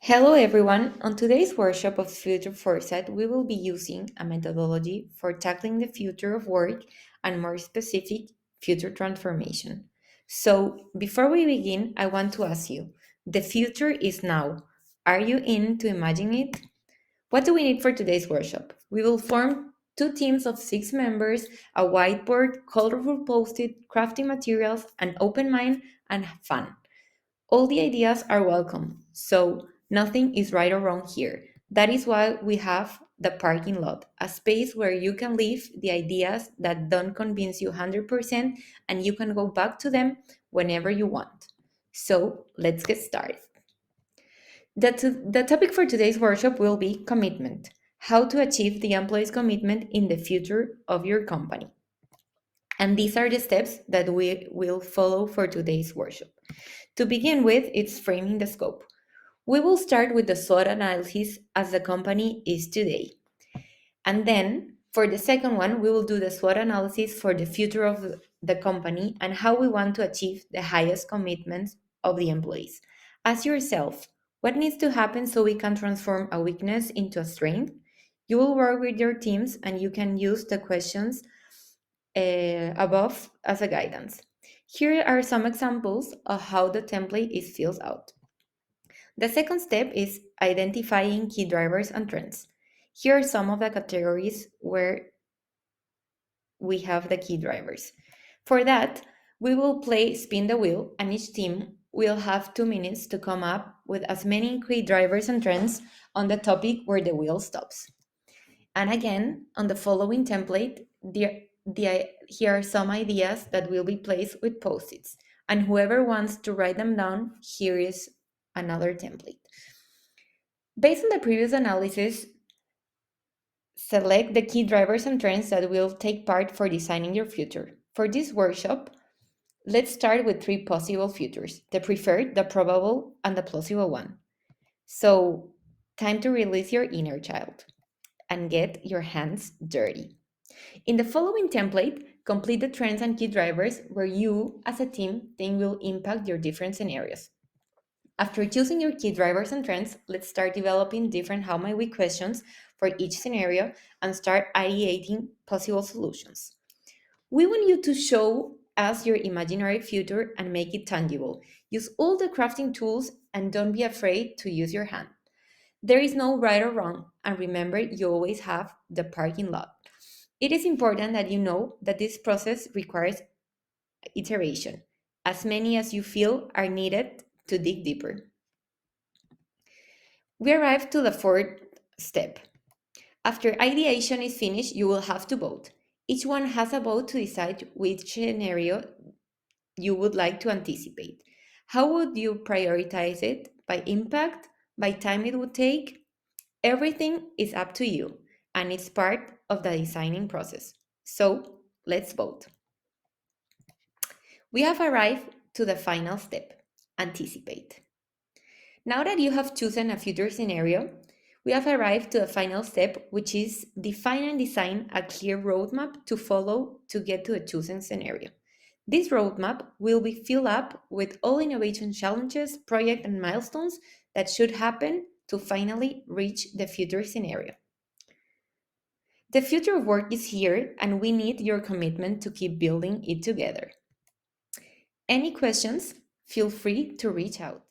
Hello everyone. On today's workshop of Future Foresight, we will be using a methodology for tackling the future of work and more specific, future transformation. So, before we begin, I want to ask you, the future is now. Are you in to imagine it? What do we need for today's workshop? We will form two teams of 6 members, a whiteboard, colorful post-it, crafting materials, an open mind, and fun. All the ideas are welcome, so nothing is right or wrong here. That is why we have the parking lot, a space where you can leave the ideas that don't convince you 100% and you can go back to them whenever you want. So let's get started. The topic for today's workshop will be commitment, how to achieve the employee's commitment in the future of your company. And these are the steps that we will follow for today's workshop. To begin with, it's framing the scope. We will start with the SWOT analysis as the company is today. And then, for the second one, we will do the SWOT analysis for the future of the company and how we want to achieve the highest commitments of the employees. Ask yourself, what needs to happen so we can transform a weakness into a strength? You will work with your teams and you can use the questions above as a guidance. Here are some examples of how the template is filled out. The second step is identifying key drivers and trends. Here are some of the categories where we have the key drivers. For that, we will play spin the wheel, and each team will have 2 minutes to come up with as many key drivers and trends on the topic where the wheel stops. And again, on the following template, here are some ideas that will be placed with post-its. And whoever wants to write them down, here is another template. Based on the previous analysis, select the key drivers and trends that will take part for designing your future. For this workshop, let's start with 3 possible futures: the preferred, the probable, and the plausible one. So, time to release your inner child and get your hands dirty. In the following template, complete the trends and key drivers where you, as a team, think will impact your different scenarios. After choosing your key drivers and trends, let's start developing different how might we questions for each scenario and start ideating possible solutions. We want you to show us your imaginary future and make it tangible. Use all the crafting tools and don't be afraid to use your hand. There is no right or wrong, and remember, you always have the parking lot. It is important that you know that this process requires iteration, as many as you feel are needed to dig deeper. We arrive to the fourth step. After ideation is finished, you will have to vote. Each one has a vote to decide which scenario you would like to anticipate. How would you prioritize it? By impact? By time it would take? Everything is up to you, and it's part of the designing process. So, let's vote. We have arrived to the final step, anticipate. Now that you have chosen a future scenario, we have arrived to the final step, which is define and design a clear roadmap to follow to get to a chosen scenario. This roadmap will be filled up with all innovation challenges, projects, and milestones that should happen to finally reach the future scenario. The future of work is here, and we need your commitment to keep building it together. Any questions? Feel free to reach out.